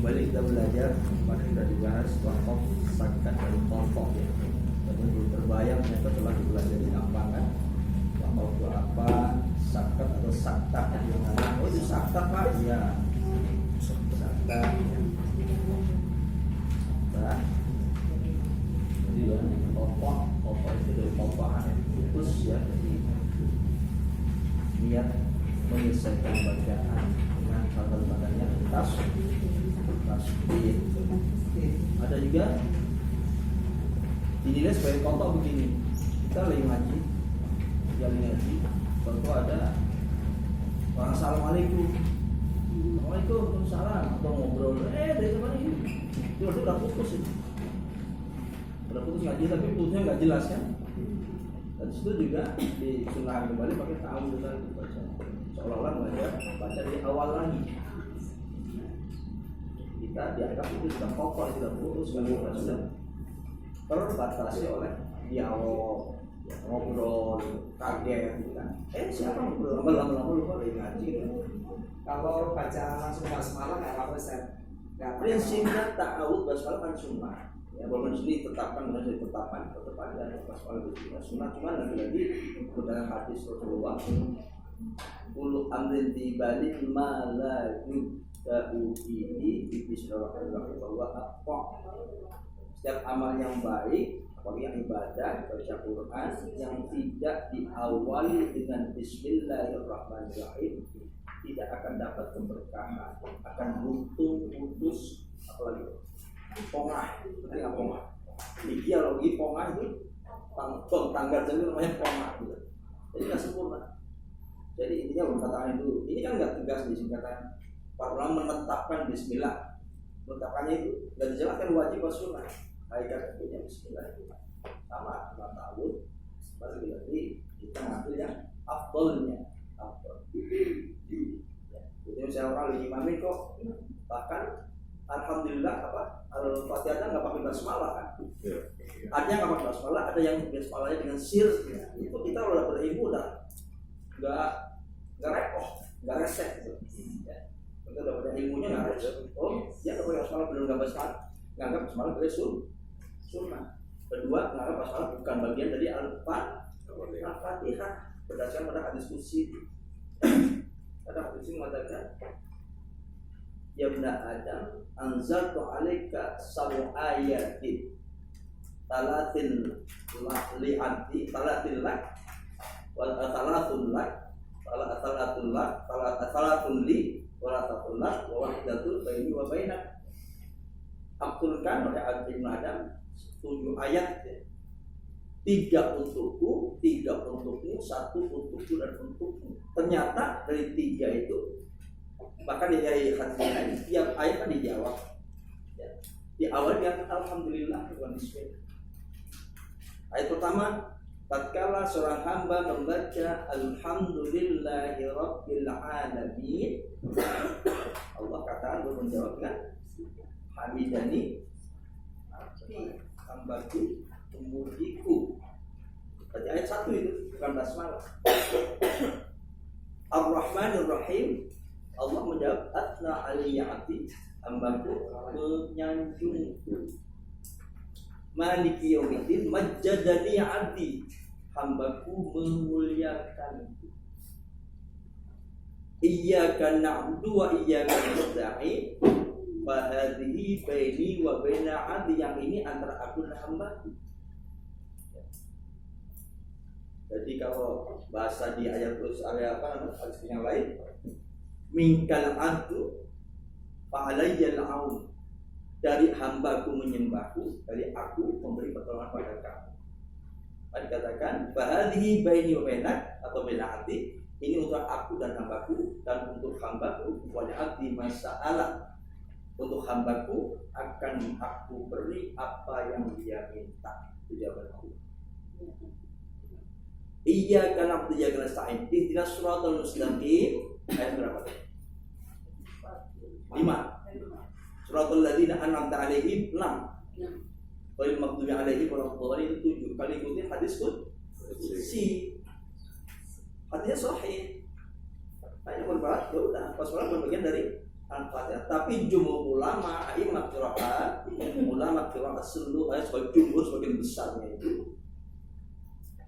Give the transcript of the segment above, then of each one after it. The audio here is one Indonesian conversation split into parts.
Kembali kita belajar, kemarin sudah dibahas wakaf, zakat dan pokok ya. Dan belum terbayang ternyata telah dipelajari gampang kan? Wakaf itu apa? Zakat atau zakat yang mana? Oh itu zakat pak? Iya. Zakat. Nah, jadi pokok itu dari pokokan putus ya. Jadi niat menyelesaikan bacaan dengan hal-hal padanya tasbih. Ada juga dinilai sebagai contoh begini, kita lagi ngaji, contoh ada orang assalamualaikum, waalaikumsalam, atau ngobrol, dari mana ini? Itu udah putus itu, ngaji tapi putusnya nggak jelas kan? Dan itu juga disunahkan kembali pakai ta'awudz itu baca, seolah-olah baca di awal lagi. Kita dianggap itu sudah pokok, sudah putus, sudah terbatasi oleh dialog, ngobrol, kaget, gitu kan? Siapa ngobrol? Lama-lama lupa lagi ngaji gitu. Kalau baca langsung basmalah nggak apa-apa Ustaz. Prinsipnya ta'awudz basmalah kan sunnah. Ya, walaupun sini tetapkan dan basmalah itu sunnah, cuma lagi-lagi dalam hadis Rasulullah, ulu amrin tibalik malayu ini bismillahirrahmanirrahim bahwa apa setiap amal yang baik, apalagi yang ibadah, baca Quran yang tidak diawali dengan bismillahirrahmanirrahim tidak akan dapat keberkahan, akan buntung, putus, apalagi pongah, dia lagi pongah itu tanggal jadi namanya pongah gitu. Jadi nggak sempurna. Jadi intinya perkataan itu, ini kan nggak tegas di singkatan. Para ulama menetapkan bismillah. Menetapkannya itu nggak dijelaskan wajib atau sunnah. Hakikat punya bismillah itu sama ta'awudz. Berarti kita ngambil yang afdolnya. Jadi misalnya orang lagi imamin kok, bahkan alhamdulillah al-fatihah nggak pakai basmalah kan? Ada yang nggak pakai basmalah, ada yang basmalahnya dengan sir. Itu kita udah berilmu udah nggak repot, nggak resek gitu. Kita udah punya ilmunya nggak resek. Oh, dia nggak pakai basmalah belum nggak basmalah, nganggap basmalah dari sunnah. Kedua, nganggap basmalah bukan bagian dari al-fatihah berdasarkan pada hadis qudsi. Ada hadis yang mengatakan, ya benda Adam, anzaltu alaika sab'a ayatin talatin li'ati talatin lak wal talatun lak talatun li walatatun lak wa wahdatul baini wa bainak. Aktulkan oleh Ibnu Adam 7 ayat ya. 3 untukku, 3 untukmu, 1 untukku dan untukmu. Ternyata dari 3 itu, bahkan dari hadis lain, tiap ayat kan dijawab. Ya. Di awal dia alhamdulillah bukan bismillah. Ayat pertama, tatkala seorang hamba membaca alhamdulillahi rabbil alamin, Allah katakan untuk menjawabkan hamidani abdi, hambaku pemujiku. Berarti ayat 1 itu bukan basmalah. Ar-Rahmanir Rahim, Allah menjawab atna aliyya abdi, hambaku menyanjungku. Maliki yaumiddin, majjadani abdi, hambaku memuliakanku. Iyyaka na'budu wa iyyaka nasta'in, wa hadhihi baini wa baina 'abdi, yang ini antara aku dan hambaku. Jadi kalau bahasa di ayat hadis yang lain, minkal abdu fa alayyal aun, dari hambaku menyembahku, dari aku memberi pertolongan pada kamu. Tadi katakan bahadhi baini wa bainak atau baina abdi, ini untuk aku dan hambaku, dan untuk hambaku wal abdi masa'ala, untuk hambaku akan aku beri apa yang dia minta. Itu jawabanku. Iyyaka na'budu wa iyyaka nasta'in, ihdinas siratal mustaqim. Ayat berapa? 5. Suratul ladzina an'amta 'alaihim 6. Wal maghdubi 'alaihim waladdallin itu 7. Kali ikutin hadis qudsi. Hadisnya sahih. Hanya berbahas, ya udah, basmalah bagian dari Al-Fatihah. Tapi jumhur ulama, imam qiraat, ulama qiraat seluruh sebagai jumhur sebagian besarnya itu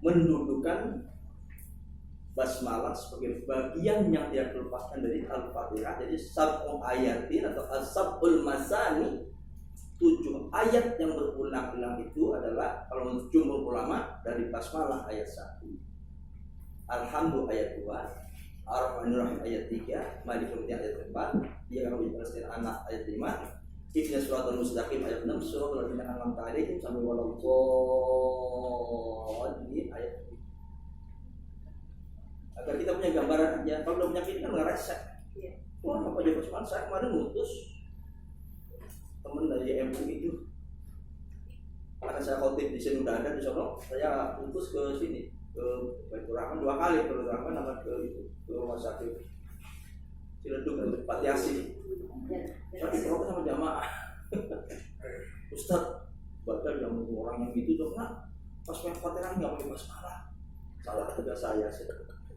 mendudukan basmalah sebagai bagian yang tidak terlepaskan dari Al-Fatihah. Jadi sab'u ayatin atau as-sab'ul masani, 7 ayat yang berulang-ulang itu adalah kalau menurut jumhur ulama dari basmalah ayat 1, Alhamdulillah ayat 2, Ar-Rahmanir-Rahim ayat 3, Malik Yawmiddin ayat 4, Dia Rabbil Alamin anak ayat 5, Ihdinas Shiratal Mustaqim ayat 6, Shiratal Ladzina An'amta 'alaihim sampai waladdallin ayat 7. Agar kita punya gambaran aja. Kalau udah punya ini kan nggak resek. Wah, apa aja Basmalah? Saya kemarin ngutus teman dari MUI itu, karena saya khotib di sini udah ada di sono, saya utus ke sini ke Baitur Rahman 2 kali, ke Baitur Rahman sama ke rumah sakit Ciledug untuk Pak Yasin. Saya diprotes sama jamaah. Ustaz, baca yang orang yang gitu dong, nak pas Fatihah nggak pakai basmalah. Salah juga saya sih.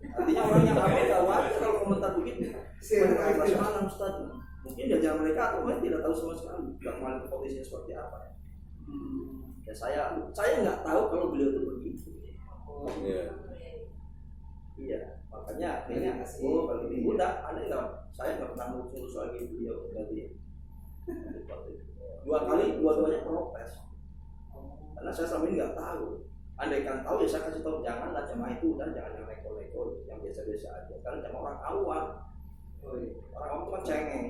Artinya orang yang apa nggak wajar kalau komentar begitu. Pakai basmalah Ustaz. Mungkin di ajaran mereka atau mungkin tidak tahu sama sekali nggak mengalami kondisinya seperti apa ya. Ya saya nggak tahu kalau beliau itu begitu. Iya, makanya kayaknya kalau ini udah ada nggak, saya nggak pernah ngurus lagi beliau tadi. 2 kali dua-duanya protes karena saya selama ini nggak tahu. Andaikan tahu ya saya kasih tahu, janganlah jamaah itu udah jangan yang neko-neko, yang biasa-biasa aja. Karena jamaah orang awam, orang awam itu kan cengeng.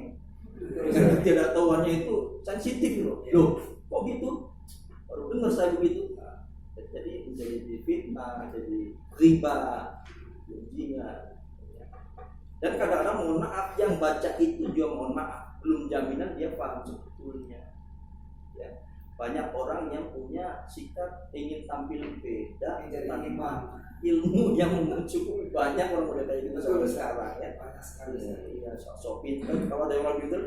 Tidak tahuannya itu sensitif loh. Kok gitu? Baru dengar saya begitu. Jadi menjadi fitnah, jadi riba, janjinya. Dan kadang-kadang mohon maaf, yang baca itu juga mohon maaf, belum jaminan dia paham sebetulnya. Ya. Banyak orang yang punya sikap ingin tampil beda, tanpa ilmu yang cukup banyak orang muda kayak gitu sampai sekarang ya. Iya, sok pintar. Kalau ada yang orang pintar,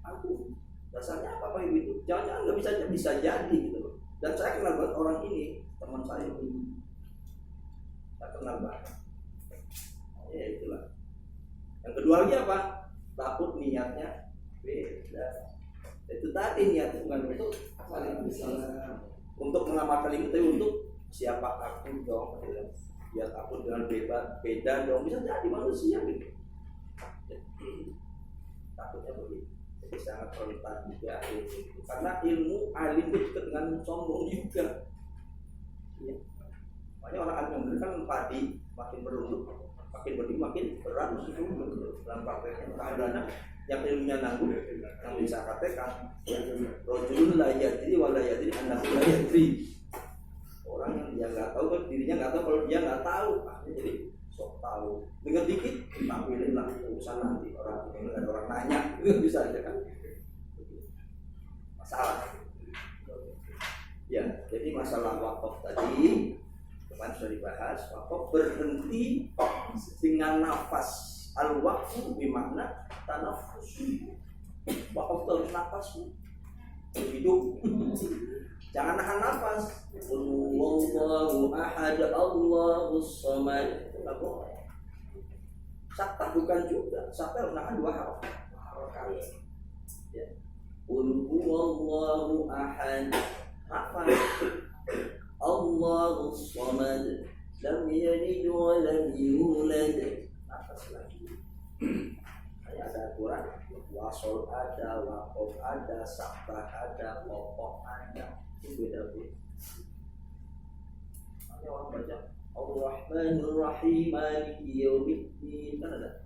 aku dasarnya apa kayak gitu? Jangan-jangan nggak bisa jadi gitu loh. Dan saya kenal banget orang ini, teman saya ini. Saya kenal banget. Ya itulah. Yang kedua lagi apa? Takut niatnya beda. Itu tadi niatnya bukan untuk mengamalkan ilmu, tapi untuk siapa aku dong, biar aku dengan beda dong, bisa jadi manusia gitu. Takutnya begitu. Jadi sangat rentan juga ilmu, karena ilmu alim itu dengan sombong juga. Ya. Makanya orang alim yang benar kan padi makin berunduk, makin berdiri makin berat dalam prakteknya. Karena yang ilmunya nanggung, yang bisa katakan rojulun la yadri wa la yadri annahu la yadri. Orang yang dia nggak tahu kan dirinya nggak tahu, kalau dia nggak tahu jadi sok tahu. Dengar dikit tampilin lah urusan nanti orang yang ada orang nanya itu bisa aja kan masalah. Ya, jadi masalah wakaf tadi kemarin sudah dibahas. Wakaf berhenti dengan nafas. Al-waqfu bermakna tanafus. Wakaf terus nafasmu hidup. Jangan nahan nafas. Wallahu ahad Allahus samad. Enggak boleh. Sakta bukan juga. Sakta nahan 2 harakat. Ya. Wallahu ahad. Nafas. Allahus samad. Lam yalid wa lam yulad. Nafas lagi. Ada aturan. Wasol ada, wakof ada, sakta ada, pokok ada. Itu beda-beda. Makanya orang baca Ar-Rahmanir Rahim Maliki Yaumiddin kan ada.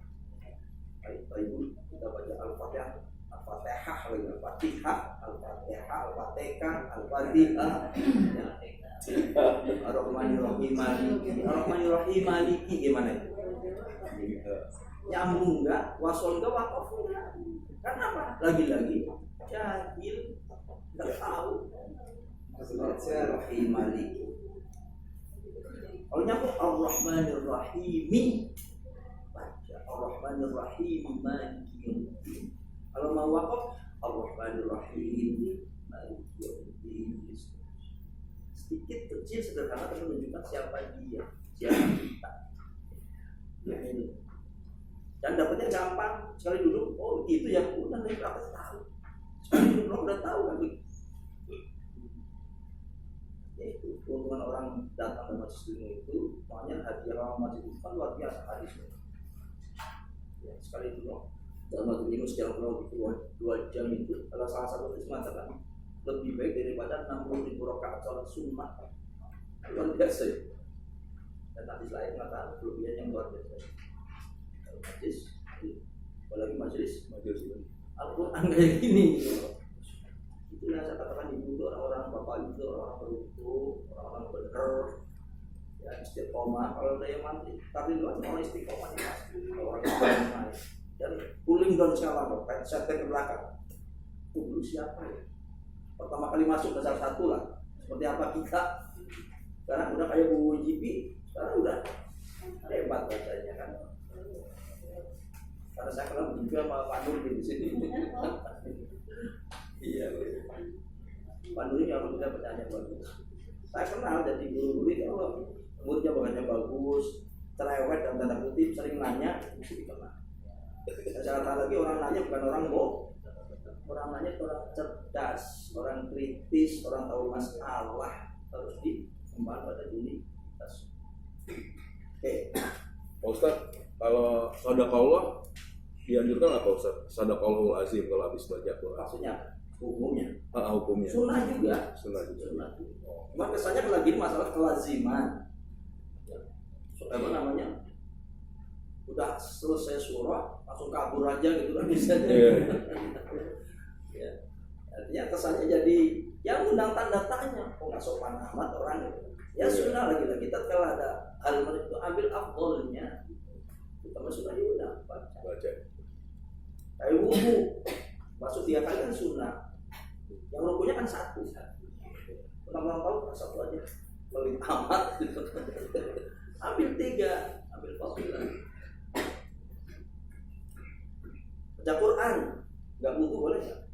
Baik, kita baca Al-Fatihah, Al-Fatihah lagi, Al-Fatihah, Al-Fatihah, Al-Fatihah, Al-Fatihah. Ar-Rahmanir Rahim Maliki, Ar-Rahmanir Rahim Maliki gimana itu? Nyambung enggak, wasol enggak, wakof enggak. Kenapa? Lagi-lagi jahil, enggak tahu. Ar-Rahim Maliki. Kalau nyambung Ar-Rahmanir Rahim, baca Ar-Rahmanir Rahim Maliki. Kalau mau wakaf Ar-Rahmanir Rahim Maliki. Sedikit kecil sederhana tapi menunjukkan siapa dia, siapa kita. Ya ini. Dan dapatnya gampang, sekali duduk, oh gitu ya, udah nanti praktek tahu. Sekali duduk lo udah tahu kan gitu. Ya itu, keuntungan orang datang ke majelis ilmu itu, makanya hadiah orang majelis itu kan luar biasa hadisnya. Ya, sekali duduk dalam majelis ilmu secara kurang lebih 2 jam itu, kalau salah satu hadis mengatakan lebih baik daripada 60.000 rakaat sholat sunnah. Luar biasa ya. Dan hadis lain mengatakan kelebihan yang luar biasa. Majelis, apalagi majelis Al-Quran kayak gini. Itulah saya katakan ibu itu orang-orang bapak itu orang-orang beruntung, orang-orang benar, ya istiqomah. Kalau saya mati, tapi luar orang istiqomah ini pasti orang istiqomah. Dan cooling down skala, setting ke belakang. Dulu siapa ya? Pertama kali masuk ke salah satu lah. Seperti apa kita? Sekarang udah kayak Bu GP, sekarang udah hebat bacanya kan. Karena saya kenal juga sama Pak Nur di sini. Iya, Pak Nur yang kita pertanyaan bagus. Saya kenal dari guru-guru itu, kalau muridnya bacanya bagus, cerewet dan tanda kutip, sering nanya, mesti dikenal. Saya kata lagi orang nanya bukan orang bohong, orang nanya orang cerdas, orang kritis, orang tahu masalah, harus dikembangkan pada diri. Oke, Pak Ustadz, kalau sedekah dianjurkan apa Ustaz? Sadaqallahul azim kalau habis baca Quran. Maksudnya hukumnya. Hukumnya. Sunnah juga. Sunnah juga. Sunnah. Cuma kesannya lagi masalah kelaziman. Apa namanya? Udah selesai surah, langsung kabur aja gitu kan bisa. Ya. Artinya kesannya jadi yang undang tanda tanya. Kok nggak sopan amat orang gitu. Ya sunnah lagi-lagi kita kalau ada hal itu ambil afdolnya. Kita sudah diundang baca. Kayak wudu, masuk 3 kali kan sunnah. Yang rukunya kan 1. Orang-orang tahu kan 1 aja. Pelit amat. Ambil 3, ambil fadilah. Baca Quran, nggak wudu boleh nggak?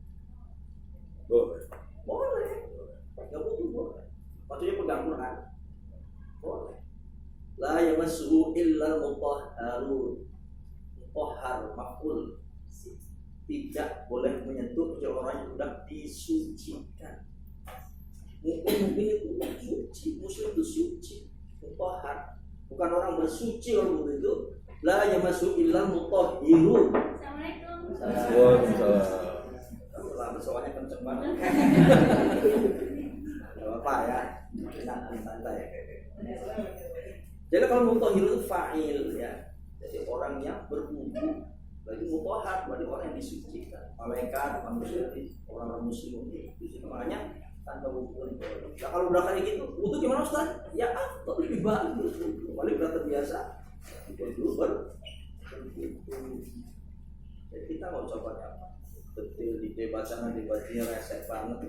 Boleh. Boleh. Nggak wudu boleh. Maksudnya pegang Quran, boleh. La yamassuhu illa mutahharun. Mutahhar maf'ul. Tidak boleh menyentuh kecuali orang yang sudah disucikan. Mungkin itu suci, muslim itu suci, mutahhar. Bukan orang bersuci kalau begitu. La yamassu illa mutahhirun. Assalamualaikum. Waalaikumsalam. Lah bersoalnya kenceng banget. Enggak apa-apa ya. Santai. Jadi kalau mutahhirun itu fa'il ya. Jadi orang yang berwudu. Berarti mutahhar, berarti orang yang disucikan. Malaikat, manusia, orang-orang muslim ini. Makanya tanpa wudu. Nah, kalau udah kayak gitu, wudu gimana Ustaz? Ya atau lebih bagus. Paling udah terbiasa. Itu jadi kita mau coba apa? Betul di debat sana debatnya resep banget.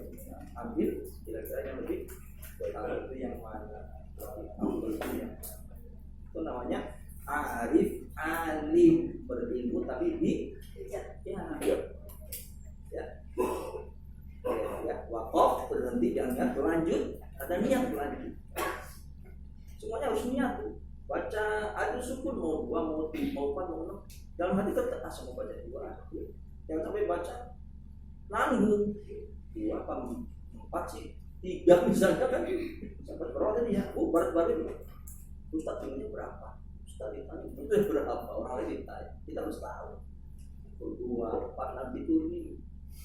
Ambil kira-kira yang lebih itu yang mana? Itu namanya arif alim, berilmu tapi ya wakaf berhenti jangan berlanjut, ada niat berlanjut. Semuanya harus niat. Baca ada sukun mau 2 mau 3 mau 4 mau 6 dalam hati tetap asal mau baca 2. Jangan sampai baca nanggung 2 apa 4 sih 3 misalnya kan sampai berapa tadi ya baru itu Ustaz ini berapa Ustaz ditanya itu berapa orang lain ditanya kita harus tahu 2 4 nanti itu ini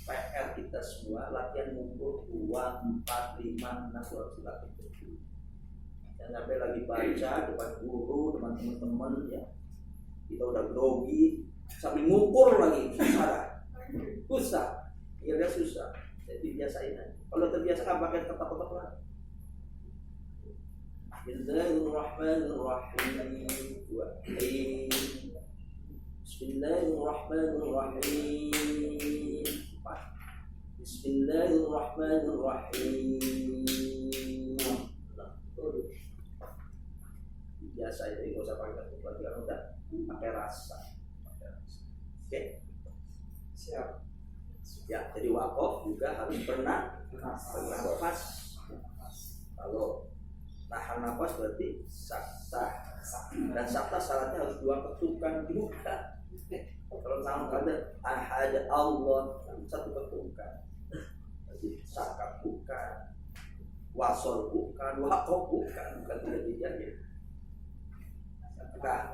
PR kita semua latihan ngumpul 2 4 5 6 harus dilatih. Jangan sampai lagi baca depan guru, depan teman-teman ya. Kita udah grogi sambil ngukur lagi susah. Iya susah. Jadi biasain aja. Kalau terbiasa nggak pakai tetap-tetap lah. Bismillahirrahmanirrahim. Bismillahirrahmanirrahim. Bismillahirrahmanirrahim. Biasa jadi nggak usah pakai berarti kan udah pakai rasa. Oke, siap. Ya, jadi wakaf juga harus pernah bernafas. Kalau nahan nafas berarti sakta. Dan sakta syaratnya harus 2 ketukan juga. Kalau tahu ada ahad Allah satu ketukan, jadi sakap bukan, wasol bukan, wakof bukan kejadian ya. Nah,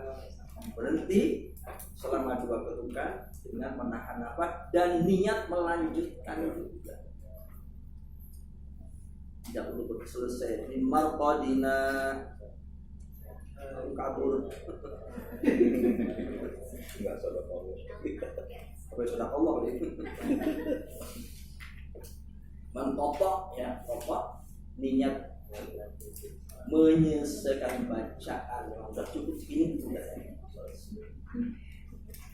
berhenti selama dua ketukan dengan menahan nafas dan niat melanjutkan juga. Tidak perlu selesai. Mimar qadina kabur. Enggak sadar Allah. Apa sudah Allah ini? Mentopok ya, topok niat menyelesaikan bacaan yang sudah cukup segini sudah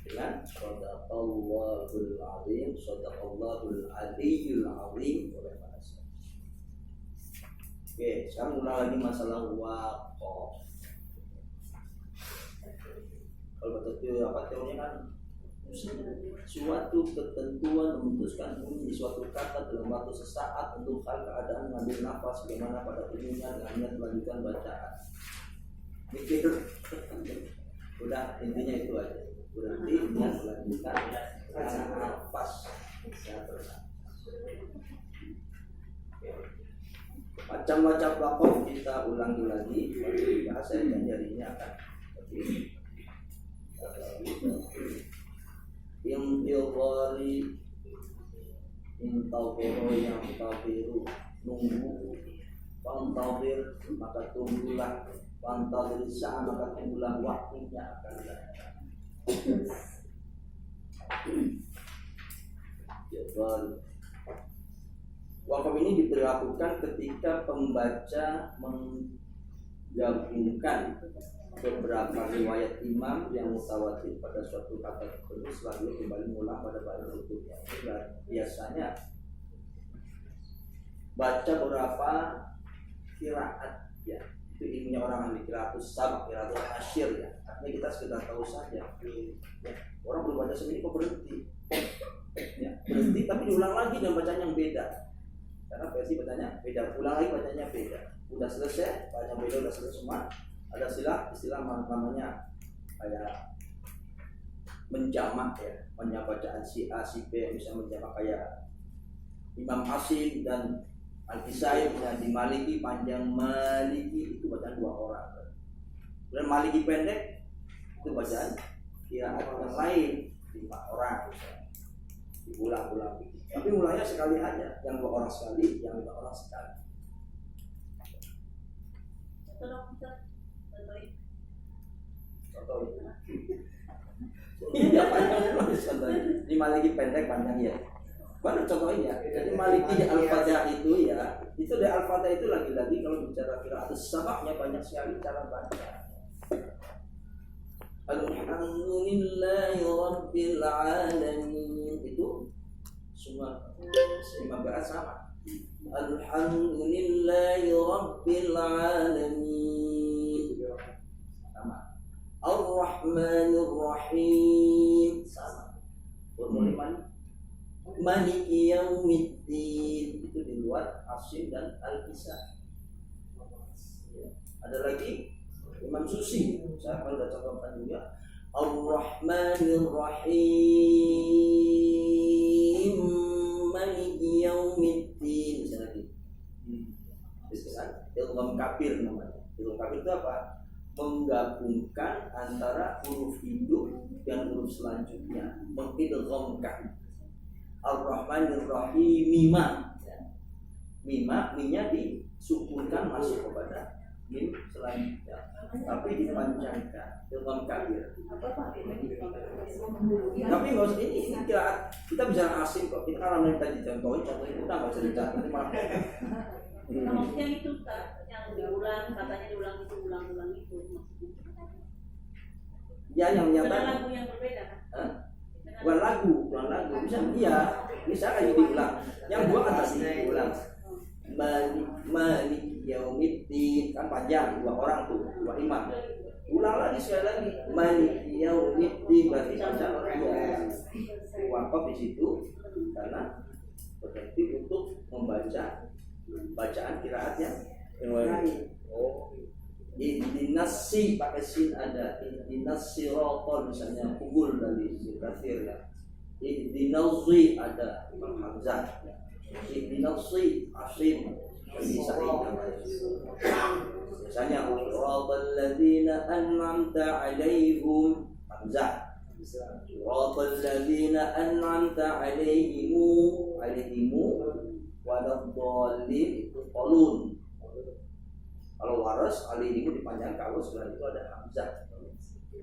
dengan shadaqallahul azim, shadaqallahul aliyyul azim. Oke, sekarang ulang lagi masalah waqaf. Kalau betul apa teorinya kan suatu ketentuan memutuskan bunyi suatu kata dalam waktu sesaat untuk hal keadaan mengambil nafas bagaimana pada umumnya dengan niat melanjutkan bacaan. Mikir, udah intinya itu aja. Berarti niat melanjutkan nafas. Macam-macam waqaf kita ulangi lagi. Bahasa yang jadinya akan seperti ini. Intidhari intawiro yang tawiru nunggu pantawir maka tunggulah pantawir sah maka tunggulah waktunya akan datang. Wakaf ini diberlakukan ketika pembaca menggabungkan beberapa riwayat imam yang mutawatir pada suatu kata tertentu setelah dia kembali mengulang pada bahan berikutnya. Biasanya baca beberapa qiraat ya, itu ilmunya orang ahli qiraatus sab'ah, qiraatul asyir ya. Artinya kita sekedar tahu saja. Ya. Orang belum baca sendiri kok berhenti. Ya, berhenti tapi diulang lagi dan bacanya yang beda. Karena versi bacanya beda, ulang lagi bacanya beda. Udah selesai, bacanya beda udah selesai semua. Ada istilah namanya kayak menjamak ya, bacaan si A si B bisa menjamak kayak Imam Asim dan Al-Kisai ya, di Maliki panjang Maliki itu bacaan dua orang. Dan Maliki pendek itu bacaan kiraat yang lain 5 orang misalnya. Diulang-ulang. Tapi mulanya sekali aja, yang 2 orang sekali, yang 5 orang sekali. Contoh iya panjang di Maliki pendek panjang ya. Baru contohnya. Jadi Maliki di Al-Fatihah itu ya, itu di Al-Fatihah itu lagi-lagi kalau bicara qiraat sab'ahnya banyak sekali cara baca. Alhamdulillahi rabbil alamin itu semua 5 qiraat sama. Alhamdulillahi rabbil alamin sama. Ar-Rahmanir Rahim sama. Formula Maliki Yaumiddin itu di luar Asyim dan Al-Kisai. Ada lagi Imam Susi, saya kalau udah contohkan juga Ar-Rahmanir Rahim Maliki Yaumiddin misalnya lagi. Itu kan ilham kabir namanya. Ilham kabir itu apa? Menggabungkan antara huruf induk dan huruf selanjutnya, mengidghamkan. Ar-Rahmanir Rahim mima. Mima minnya disukunkan masuk kepada mim selanjutnya, tapi dipanjangkan ilham kabir. Tapi nggak usah ini kita bicara asing kok. Kita kalau minta dicontohin, contohin udah nggak usah dicatat. Maksudnya itu yang diulang, katanya diulang itu ulang-ulang itu maksudnya. Ya yang Ada menyatakan. lagu yang berbeda kan? Bukan lagu. Bisa iya, bisa kayak diulang. Yang dua kan tadi diulang. Malik Yaumiddin kan panjang 2 orang tuh, 2 imam. Ulang lagi sekali lagi. Malik Yaumiddin berarti panjang ya. Wakaf di situ karena berarti untuk membaca bacaan qiraat yang lain. Oh. Ihdinasi pakai sin ada, ihdinas sirotol misalnya kubul dari kafir ya. Ihdinasi ada Imam Hamzah ya. Ihdinasi Asim bisa namanya. Misalnya siratal ladzina an'amta 'alaihim Hamzah. Siratal ladzina an'amta 'alaihim waladhdallin itu qalun. Kalau waras alaihim dipanjangkan, kalau sebelah itu ada hamzah.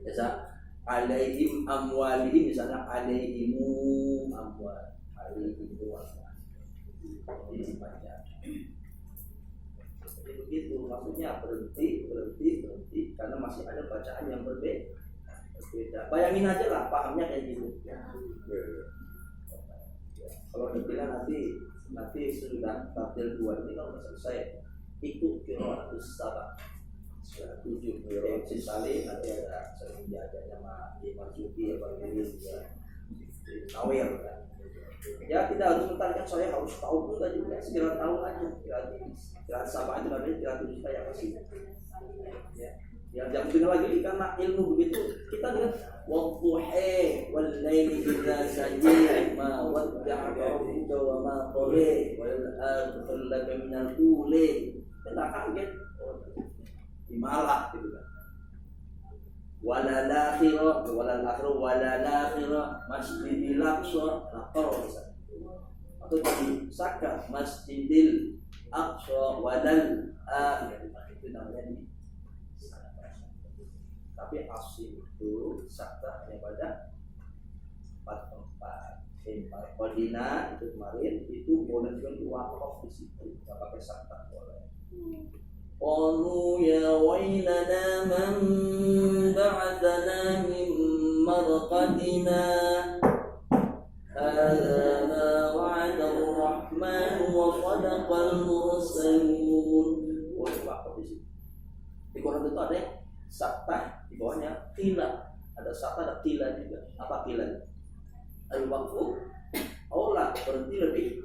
Biasa alaihim amwalihim misalnya alaihimu amwal, alaihimu amwal. Ini dipanjang. Jadi begitu, maksudnya berhenti karena masih ada bacaan yang berbeda. Bayangin aja lah, pahamnya kayak gitu. Ya. Kalau dibilang nanti sudah tabdil 2 ini kalau selesai ikut qiraatus sabah sudah 7 sisali nanti ada sering diajar sama Imam Sufi apa gitu ya Nawir kan. Ya tidak harus mentarkan saya harus tahu enggak juga, sekira tahu aja qiraat sabah itu namanya qiraat kita yang masih ya. Yang dengar lagi karena ilmu begitu kita dengar wadduha wal laili idza saja ma wadda'aka rabbuka wa ma qala wal akhiratu laka minal ula. Kita kaget dimalah gitu kan. Walal akhirah masjidil aqsa laqara atau di saka masjidil aqsa walal akhirah itu namanya di tapi asli itu sakta yang pada 4 tempat. Kodina itu kemarin itu boleh juga diwakaf di situ, nggak pakai sakta boleh. Qalu ya wailana man ba'athana min marqadina hadza ma wa'ada ar-rahman wa sadaqa al-mursalun. Boleh wakaf di situ. Di Quran itu ada yang sakta, di bawahnya qila. Ada sakta, ada qila juga. Apa qila? Al-waqfu aula, berhenti lebih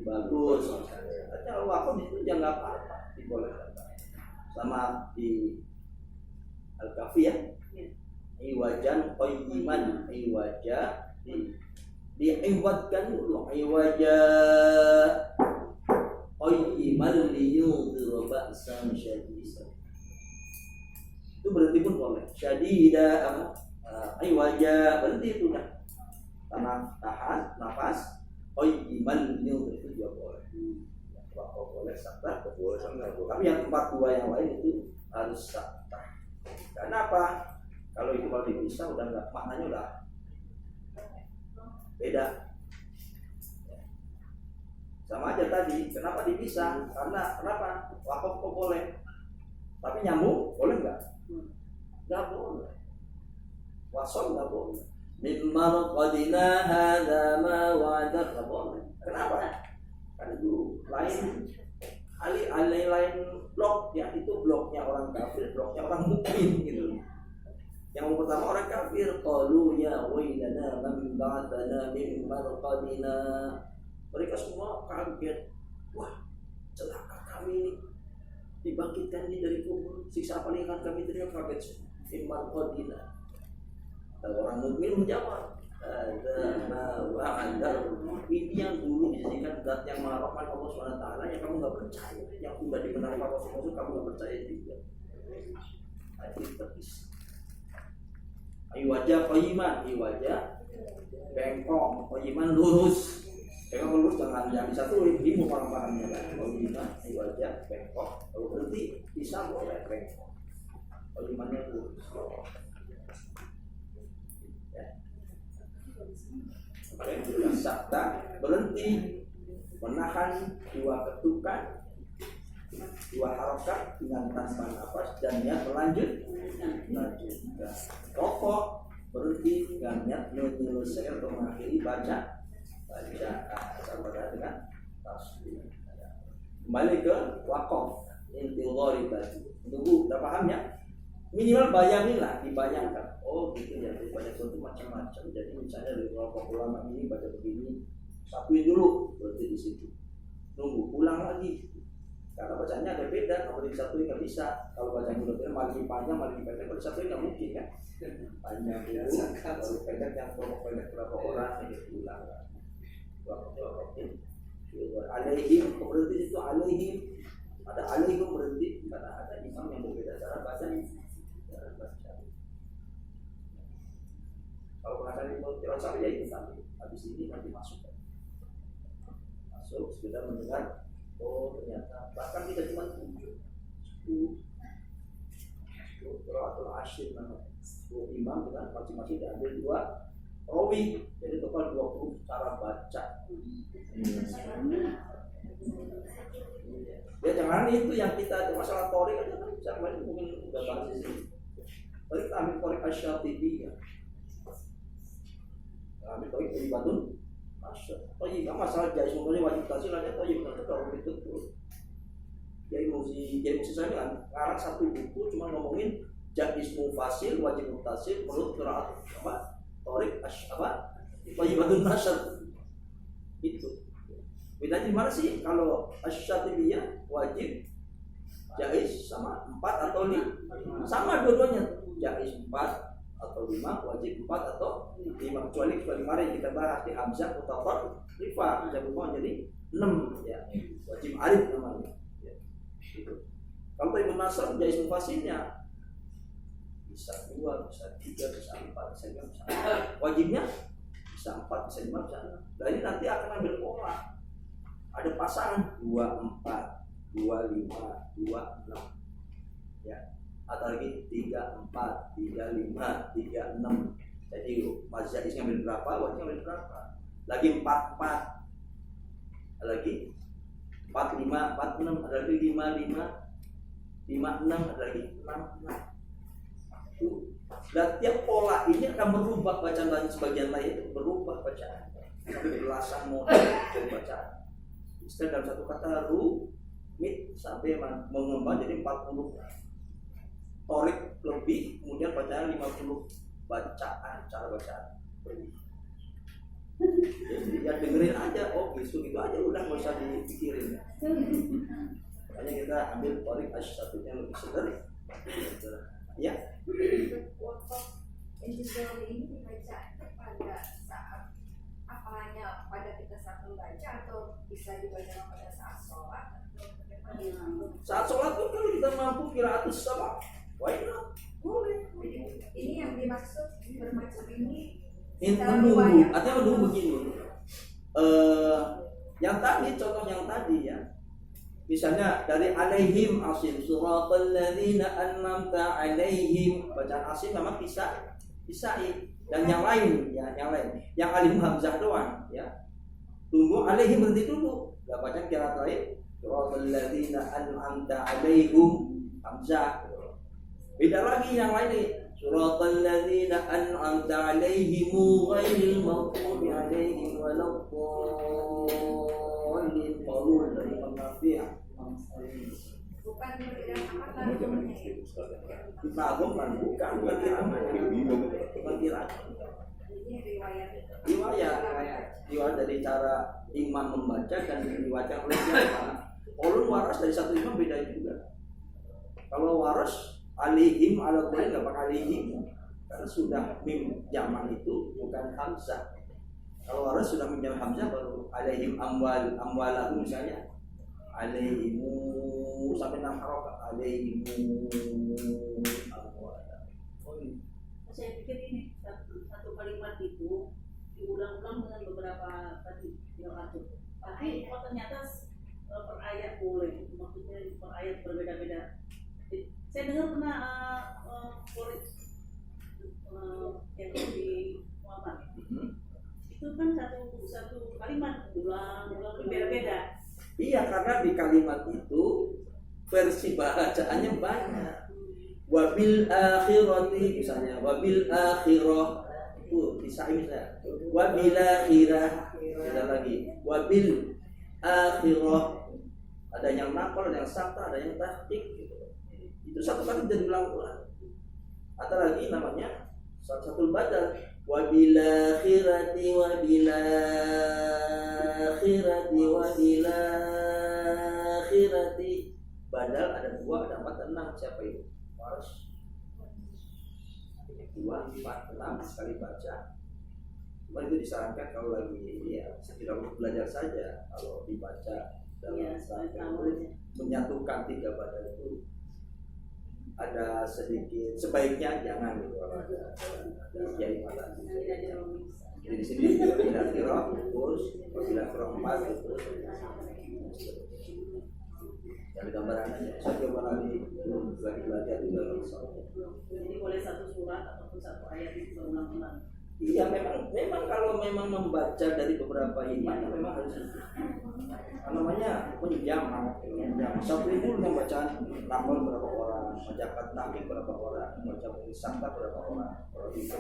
bagus. Kalau waqfu itu jangan apa-apa, dibolehkan. Sama di Al-Kafiyah iwajan qayyiman, iwaja diiwadkan dulu, iwaja qayyiman liyudhira ba'san syadidan. Itu berhenti pun boleh. Syadida apa? Wajah berhenti itu dah. Tahan nafas. Iman itu juga boleh. Kalau boleh sakta, boleh sakta. Tapi yang 42 yang lain itu harus sakta. Kenapa? Kalau itu kalau dipisah udah nggak, maknanya udah beda. Sama aja tadi. Kenapa dipisah? Karena kenapa? Wakaf kok boleh. Tapi nyambung boleh nggak? Nggak boleh. Wasol nggak boleh. Mimma qadina hadza ma wa'ada nggak boleh. Kenapa? Kan itu lain lain blok ya, itu bloknya orang kafir, bloknya orang mukmin gitu. Yang pertama orang kafir, qalu ya wailana man ba'athana min marqadina. Mereka semua kaget. Wah, celaka kami ini. Dibangkitkan dari kubur, siksa paling akan kami terima kaget iman qadina. Dan orang mukmin menjawab, ini yang dulu dijadikan zat yang Maha Rahman Allah SWT yang kamu nggak percaya, yang sudah dibenarkan Rasul kamu nggak percaya juga. Itu terpisah. Iwajah qayyiman, iwajah bengkok, qayyiman lurus. Bengkok lurus jangan disatuin, ini paham-pahamnya kan. Qayyiman, iwajah bengkok, kalau berhenti bisa boleh bengkok. Qayyimannya lurus. Sakta berhenti, menahan 2 ketukan, 2 harokat dengan tanpa nafas dan niat lanjut. Rokok berhenti dengan niat menyelesaikan atau mengakhiri bacaan sama dengan tasbih. Kembali ke wakaf intighari tadi. Tunggu, udah paham ya? Minimal bayanginlah, dibayangkan. Oh gitu ya, banyak contoh macam-macam. Jadi misalnya dari kelompok ulama ini baca begini, satuin dulu, berarti di situ. Nunggu, ulang lagi. Karena bacanya ada beda, kalau disatuin nggak bisa. Kalau bacanya udah beda, maliki panjang, maliki pendek, kalau disatuin nggak mungkin kan? Panjang dulu, kalau pendek yang kelompok pendek berapa orang yang diulang. Alaihim, berhenti itu alaihim, ada alaihim berhenti karena ada imam yang berbeda cara baca. Kalau pengacara itu kira ya itu tadi, habis ini nanti masuk sudah mendengar. Oh ternyata bahkan kita cuma 10 atau asyir namanya 10 imam dengan masing-masing diambil 2 rawi, jadi total 20 cara baca. Ya jangan itu yang kita masalah torik aja kan bisa mungkin udah bahas di sini. Torik kita ambil torik Asy-Syatibi ya. Ambil torik dari Badun. Oh iya, masalah jais umumnya wajib tahsil aja. Oh iya benar kalau itu tuh. Jadi musisi saya kan ngarang satu buku cuma ngomongin jais mufasil, wajib mutasil, perlu qiraat apa? Torik apa? Wajibatun nasr. Itu. Bedanya di mana sih kalau Asy-Syatibiyah wajib jais sama 4 atau 5? Sama dua-duanya. Jais 4 atau 5, wajib 4 atau 5, kecuali kemarin kita bahas di Hamzah mutafar rifa jadi 6 ya, wajib arif namanya ya. Gitu. Kalau Ibnu Nasr jais mufasilnya bisa 2, bisa 3, bisa 4, bisa 5, bisa 4. Wajibnya bisa 4, bisa 5, bisa 6. Nah ini nanti akan ambil pola, ada pasangan 2, 4, 2, 5, 2, 6 ya, atau lagi 3, 4, 3, 5, 3, 6. Jadi mazhab ngambil berapa, wajib ngambil berapa. Lagi 4, 4. Lagi 4, 5, 4, 6. Ada lagi 5, 5, 5, 6. Ada lagi 6, 6. Dan tiap pola ini akan berubah bacaan lain, sebagian lain itu berubah bacaan. Sampai belasan model bacaan. Istilah dalam satu kata rumit sampai mengembang jadi 40 torik lebih, kemudian bacaan 50 bacaan, cara bacaan. Jadi ya dengerin aja, oh gitu aja udah nggak usah dipikirin. Makanya kita ambil torik Asy-Syatibiyah lebih sederhana. Ya. Intizam ini dibaca pada saat apalanya pada kita saat membaca atau bisa dibaca pada saat sholat atau bagaimana? Saat sholat pun kalau kita mampu qiraatus sabah. Why not? Boleh. Ini yang dimaksud bermacam ini. Menunggu, artinya menunggu begini. Yang tadi, contoh yang tadi ya. Misalnya dari alaihim asim suratal ladzina an'amta alaihim, bacaan asim memang bisa dan yang lain ya, yang alif hamzah doang ya. Tunggu alaihim berhenti dulu. Enggak baca qiraat lain. Suratal ladzina an'amta alaihim hamzah. Beda lagi yang lain nih. Suratal ladzina an'amta alaihim ghairil maghdubi alaihim waladdallin. Qaulun dari Nafi'. Bukan berbeda apa namanya. Ditabung kan bukan kira. Ini riwayat dari cara imam membaca dan dibaca oleh siapa. Qaulun waras dari satu imam beda juga. Kalau waras alihim ala Quran nggak pakai alihim karena sudah mim jamak itu bukan hamzah. Kalau waras sudah mim jamak hamzah baru alihim amwalahu misalnya alaihimu sampai 6 harokat alaihimu amwalah. Saya pikir ini satu kalimat itu diulang-ulang dengan beberapa tadi atur. Tapi ternyata per ayat boleh, maksudnya per ayat berbeda-beda. Saya dengar pernah yang di Muhammad itu kan satu kalimat ulang-ulang berbeda-beda. Iya, karena di kalimat itu versi bacaannya banyak. Wabil akhirati misalnya, wabil akhirah itu bisa misalnya. Wabil akhirah ada lagi. Wabil akhirah ada yang naqal, ada yang sakta, ada yang tahqiq gitu. Itu satu kali jadi ulang-ulang. Atau lagi namanya satu badal. Wabil akhirati wabil akhirati wabil akhirati. Badal ada 2, ada 4, ada 6. Siapa itu? Harus 2, 4, 6 sekali baca. Cuma itu disarankan kalau lagi ya sekedar untuk belajar saja. Kalau dibaca dalam itu menyatukan 3 badal itu ada sedikit sebaiknya jangan gitu kalau ada kiai malah. Jadi di sini tidak kira terus, tidak kira 4 terus. Dari gambarannya saya coba lagi belajar di dalam soal. Jadi boleh 1 surat ataupun 1 ayat itu berulang-ulang. Iya memang kalau memang membaca dari beberapa iman memang harus namanya menjam. Satu itu yang bacaan nafal berapa orang, baca tahmid berapa orang, baca sakta berapa orang, kalau itu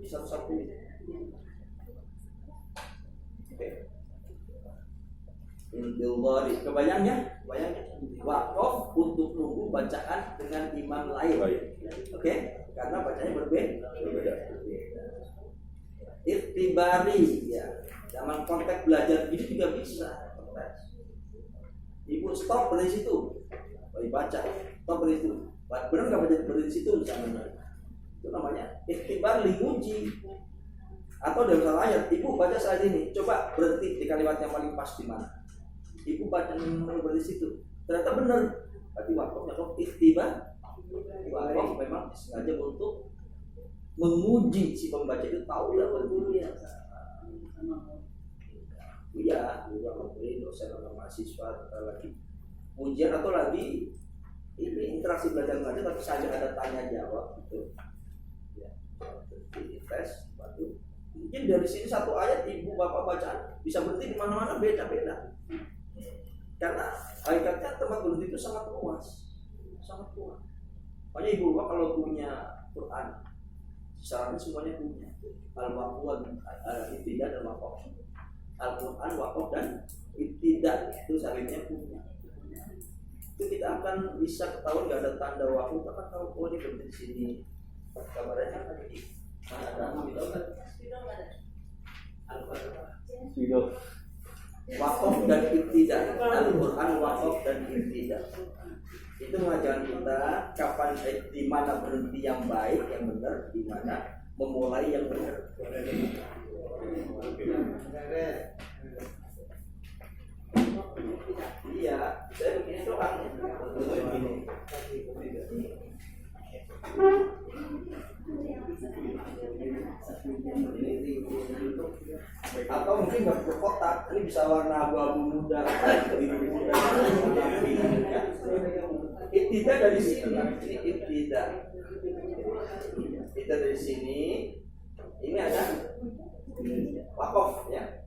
satu-satu. Oke. Intilwari, kebayangnya wakaf untuk nunggu bacaan dengan imam lain. Oke, karena bacanya berbeda. Iktibari ya, dalam konteks belajar ini juga bisa. Ibu stop dari situ, baca, stop dari situ. Benar nggak baca dari situ misalnya? Itu namanya iktibar liuji. Atau dalam salah ayat, ibu baca saat ini, coba berhenti di kalimat yang paling pas di mana? Ibu baca dari situ, ternyata benar. Berarti wakafnya kok iktibar. Wakaf memang sengaja untuk menguji si pembaca itu tahu ya betul ya. Iya, juga memberi dosen atau mahasiswa atau lagi ujian atau lagi ini interaksi belajar mengajar tapi saja ada tanya jawab gitu. Ya, di tes, baru. Mungkin dari sini 1 ayat ibu bapak bacaan bisa berhenti di mana-mana beda-beda. Karena hakikatnya tempat berhenti itu sangat luas. Makanya ibu bapak kalau punya Quran secara semuanya punya al-waqf ibtidah dan waqf. Al-Quran, waqf dan ibtidah itu seharusnya punya. Itu kita akan bisa ketahuan nggak ada tanda waqf, kita akan tahu oh ini berhenti di sini. Kabarnya kan tadi mana ada Video. waqf dan ibtidah. Al-Quran, waqf dan ibtidah. Itu mengajarkan kita kapan di mana berhenti yang baik, yang benar, di mana memulai yang benar. Iya, saya begini doang. Atau mungkin nggak berkotak, ini bisa warna abu-abu muda, biru muda, Ibtidah dari sini, ibtidah. Kita dari sini, ini ada waqaf ya.